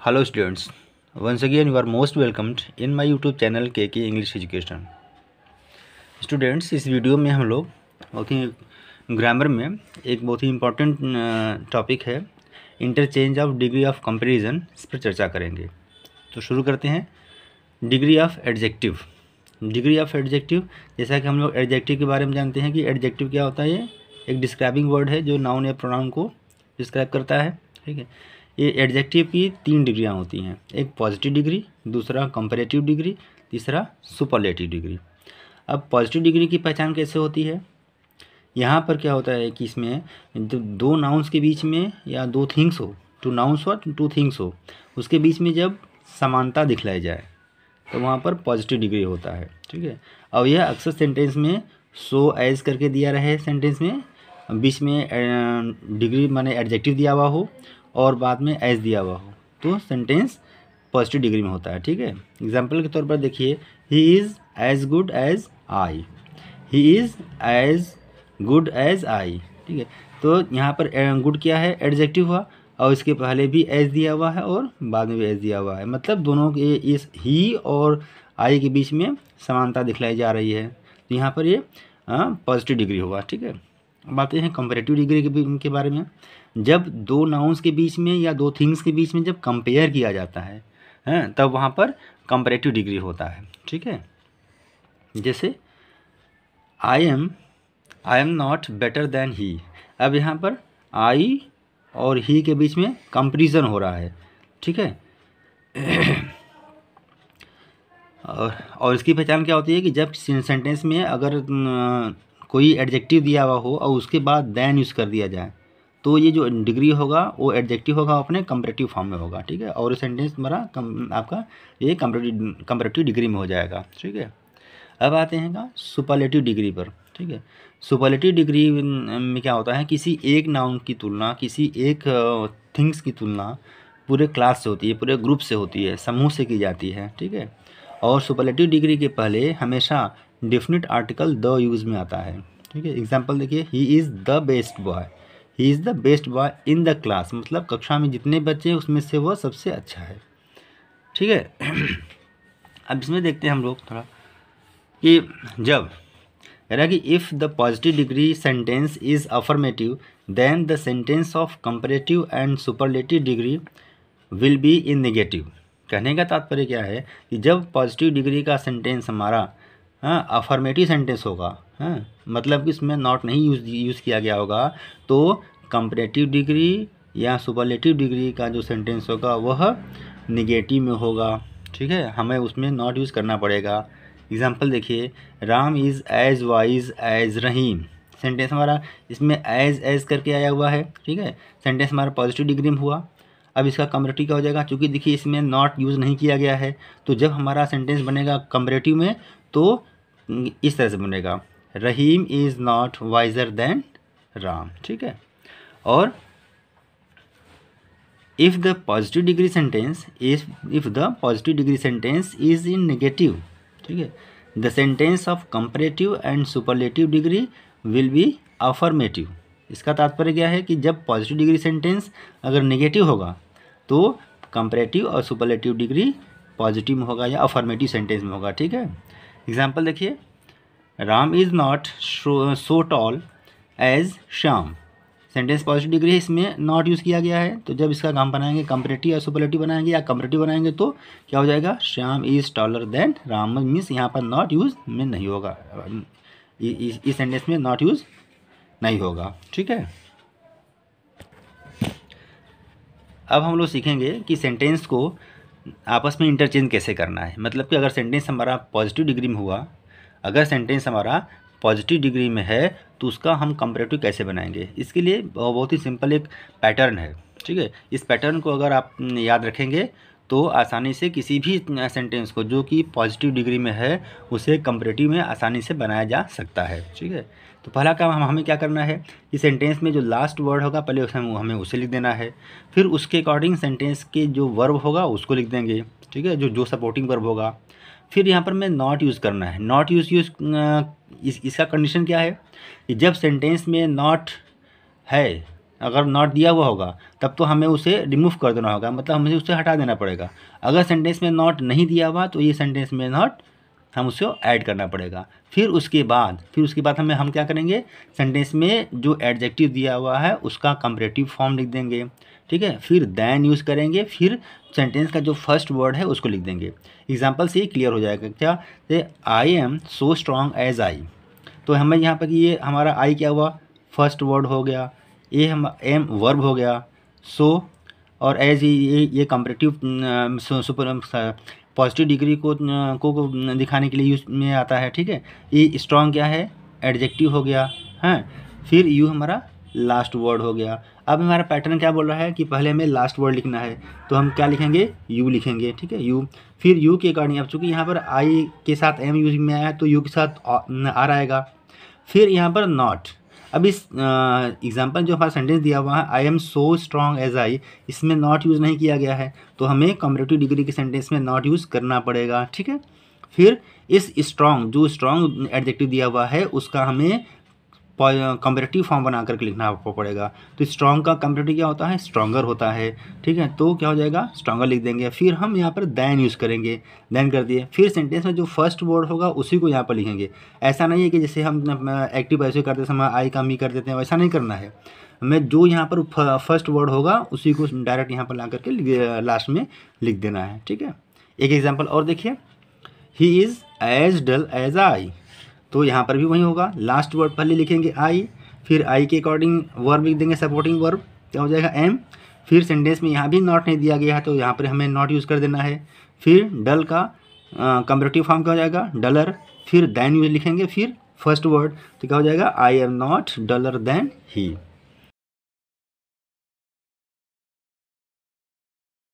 Hello students, once again you are most welcomed in my YouTube channel KK English Education। Students, इस video में हम लोग बहुत ही grammar में एक बहुत ही इम्पोर्टेंट टॉपिक है interchange of degree of comparison, इस पर चर्चा करेंगे। तो शुरू करते हैं। Degree of adjective. Degree of adjective, जैसा कि हम लोग एडजेक्टिव के बारे में जानते हैं कि एडजेक्टिव क्या होता है। ये एक डिस्क्राइबिंग वर्ड है जो नाउन या प्रोनाउन को डिस्क्राइब करता है। ठीक है, ये एडजेक्टिव की 3 डिग्रियाँ होती हैं, एक पॉजिटिव डिग्री, दूसरा कंपैरेटिव डिग्री, तीसरा सुपरलेटिव डिग्री। अब पॉजिटिव डिग्री की पहचान कैसे होती है? यहाँ पर क्या होता है कि इसमें दो नाउन्स के बीच में या दो थिंग्स हो, टू नाउन्स और टू थिंग्स हो, उसके बीच में जब समानता दिखलाई जाए तो वहाँ पर पॉजिटिव डिग्री होता है। ठीक है, अब यह अक्सर सेंटेंस में सो एज करके दिया रहे, सेंटेंस में बीच में डिग्री माने एडजेक्टिव दिया हुआ हो और बाद में एज दिया हुआ हो, तो सेंटेंस पॉजिटिव डिग्री में होता है। ठीक है, एग्जाम्पल के तौर पर देखिए, he is as good as I. He is as good as I. ठीक है, तो यहाँ पर गुड क्या है, एडजेक्टिव हुआ और इसके पहले भी एज दिया हुआ है और बाद में भी एज दिया हुआ है, मतलब दोनों के इस ही और आई के बीच में समानता दिखलाई जा रही है, तो यहाँ पर ये पॉजिटिव डिग्री होगा। ठीक है, अब आते हैं कंपैरेटिव डिग्री के बारे में। जब दो नाउन्स के बीच में या दो थिंग्स के बीच में जब कंपेयर किया जाता है तब वहाँ पर कंपैरेटिव डिग्री होता है। ठीक है, जैसे I am not better than he. अब यहाँ पर आई और ही के बीच में कंपैरिजन हो रहा है। ठीक है, और इसकी पहचान क्या होती है कि जब सेंटेंस में अगर कोई एडजेक्टिव दिया हुआ हो और उसके बाद देन यूज़ कर दिया जाए तो ये जो डिग्री होगा वो एडजेक्टिव होगा, अपने कंपैरेटिव फॉर्म में होगा। ठीक है, और सेंटेंस हमारा आपका ये कंपैरेटिव डिग्री में हो जाएगा। ठीक है, अब आते हैं का सुपरलेटिव डिग्री पर। ठीक है, सुपरलेटिव डिग्री में क्या होता है, किसी एक नाउन की तुलना, किसी एक थिंग्स की तुलना पूरे क्लास से होती है, पूरे ग्रुप से होती है, समूह से की जाती है। ठीक है, और सुपरलेटिव डिग्री के पहले हमेशा डेफिनेट आर्टिकल द यूज़ में आता है। ठीक है, एग्जाम्पल देखिए, he is the best boy. He is the best boy in the class, मतलब कक्षा में जितने बच्चे हैं उसमें से वह सबसे अच्छा है। ठीक है, अब इसमें देखते हैं हम लोग थोड़ा कि जब यानी कि if the positive degree sentence is affirmative then the sentence of comparative and superlative degree will be in negative. कहने का तात्पर्य क्या है कि जब पॉजिटिव डिग्री का सेंटेंस हमारा अफर्मेटिव सेंटेंस होगा, मतलब कि इसमें नॉट नहीं यूज़ किया गया होगा, तो कंपैरेटिव डिग्री या सुपरलेटिव डिग्री का जो सेंटेंस होगा वह निगेटिव में होगा। ठीक है, हमें उसमें नॉट यूज़ करना पड़ेगा। एग्जाम्पल देखिए, Ram is as wise as Rahim. Sentence हमारा इसमें एज करके आया हुआ है। ठीक है, सेंटेंस हमारा पॉजिटिव डिग्री में हुआ। अब इसका कंपैरेटिव क्या हो जाएगा, क्योंकि देखिए इसमें नॉट यूज़ नहीं किया गया है, तो जब हमारा सेंटेंस बनेगा कंपैरेटिव में तो इस तरह से बनेगा, Rahim is not wiser than Ram. ठीक है, और if the positive degree sentence is in negative, ठीक है, the sentence of comparative and superlative degree will be affirmative। इसका तात्पर्य क्या है कि जब पॉजिटिव डिग्री सेंटेंस अगर नेगेटिव होगा तो कंपैरेटिव और सुपरलेटिव डिग्री पॉजिटिव में होगा या अफर्मेटिव सेंटेंस में होगा। ठीक है, एग्जाम्पल देखिए, Ram is not so tall as Shyam. Sentence positive degree है, इसमें नॉट यूज़ किया गया है, तो जब इसका हम बनाएंगे कंपैरेटिव या सुपरलेटिव बनाएंगे या कंपैरेटिव बनाएंगे तो क्या हो जाएगा, Shyam is taller than Ram, means यहाँ पर नॉट यूज़ में नहीं होगा, इस सेंटेंस में नॉट यूज़ नहीं होगा। ठीक है, अब हम लोग सीखेंगे कि सेंटेंस को आपस में इंटरचेंज कैसे करना है। मतलब कि अगर सेंटेंस हमारा पॉजिटिव डिग्री में हुआ, अगर सेंटेंस हमारा पॉजिटिव डिग्री में है तो उसका हम कंपैरेटिव कैसे बनाएंगे, इसके लिए बहुत ही सिंपल एक पैटर्न है। ठीक है, इस पैटर्न को अगर आप याद रखेंगे तो आसानी से किसी भी सेंटेंस को जो कि पॉजिटिव डिग्री में है उसे कंपैरेटिव में आसानी से बनाया जा सकता है। ठीक है, तो पहला काम हमें क्या करना है कि सेंटेंस में जो लास्ट वर्ड होगा पहले हमें उसे लिख देना है, फिर उसके अकॉर्डिंग सेंटेंस के जो वर्ब होगा उसको लिख देंगे। ठीक है, जो सपोर्टिंग वर्ब होगा, फिर यहाँ पर मैं नॉट यूज़ करना है। नॉट इसका कंडीशन क्या है कि जब सेंटेंस में नॉट है अगर नॉट दिया हुआ होगा तब तो हमें उसे रिमूव कर देना होगा, मतलब हमें उसे हटा देना पड़ेगा। अगर सेंटेंस में नॉट नहीं दिया हुआ तो ये सेंटेंस में नॉट हम उसको ऐड करना पड़ेगा। फिर उसके बाद हम क्या करेंगे, सेंटेंस में जो एडजेक्टिव दिया हुआ है उसका कंपैरेटिव फॉर्म लिख देंगे, ठीक है। फिर देन यूज़ करेंगे, फिर सेंटेंस का जो फर्स्ट वर्ड है उसको लिख देंगे। एग्जांपल से ही क्लियर हो जाएगा क्या, I am so strong as I. तो हमें यहाँ पर ये हमारा आई क्या हुआ, फर्स्ट वर्ड हो गया, ये हम एम वर्ब हो गया, सो और एज ये कंपैरेटिव सुपर पॉजिटिव डिग्री को दिखाने के लिए यूज में आता है, ठीक है। ये स्ट्रॉन्ग क्या है, एडजेक्टिव हो गया, हाँ। फिर यू हमारा लास्ट वर्ड हो गया। अब हमारा पैटर्न क्या बोल रहा है कि पहले हमें लास्ट वर्ड लिखना है, तो हम क्या लिखेंगे, यू लिखेंगे, ठीक है, यू। फिर यू के अकॉर्डिंग, अब चूँकि यहाँ पर आई के साथ एम यूज में आया है तो यू के साथ आर आएगा। फिर यहाँ पर नॉट, अब इस एग्जाम्पल जो हमारा सेंटेंस दिया हुआ है I am so strong as I, इसमें नॉट यूज़ नहीं किया गया है, तो हमें कंपैरेटिव डिग्री के सेंटेंस में नॉट यूज़ करना पड़ेगा, ठीक है। फिर इस स्ट्रॉन्ग, जो स्ट्रॉन्ग एडजेक्टिव दिया हुआ है उसका हमें कंपैरेटिव फॉर्म बना करके लिखना पड़ेगा। तो स्ट्रॉन्ग का कंपैरेटिव क्या होता है, स्ट्रॉन्गर होता है, ठीक है। तो क्या हो जाएगा, स्ट्रॉन्गर लिख देंगे। फिर हम यहाँ पर देन यूज़ करेंगे, देन कर दिए। फिर सेंटेंस में जो फर्स्ट वर्ड होगा उसी को यहाँ पर लिखेंगे। ऐसा नहीं है कि जैसे हम एक्टिव ऐसे करते समय आई का मी कर देते हैं, वैसा नहीं करना है। हमें जो यहाँ पर फर्स्ट वर्ड होगा उसी को डायरेक्ट यहाँ पर ला करके लास्ट में लिख देना है, ठीक है। एक एग्जाम्पल और देखिए, he is as dull as I, तो यहाँ पर भी वही होगा, लास्ट वर्ड पहले लिखेंगे आई, फिर आई के अकॉर्डिंग वर्ब लिख देंगे, सपोर्टिंग वर्ब क्या हो जाएगा, एम। फिर सेंटेंस में यहाँ भी नॉट नहीं दिया गया है तो यहाँ पर हमें नॉट यूज़ कर देना है। फिर डल का कंपैरेटिव फॉर्म क्या हो जाएगा, डलर। फिर देन यूज लिखेंगे, फिर फर्स्ट वर्ड तो क्या हो जाएगा, I am not duller than he.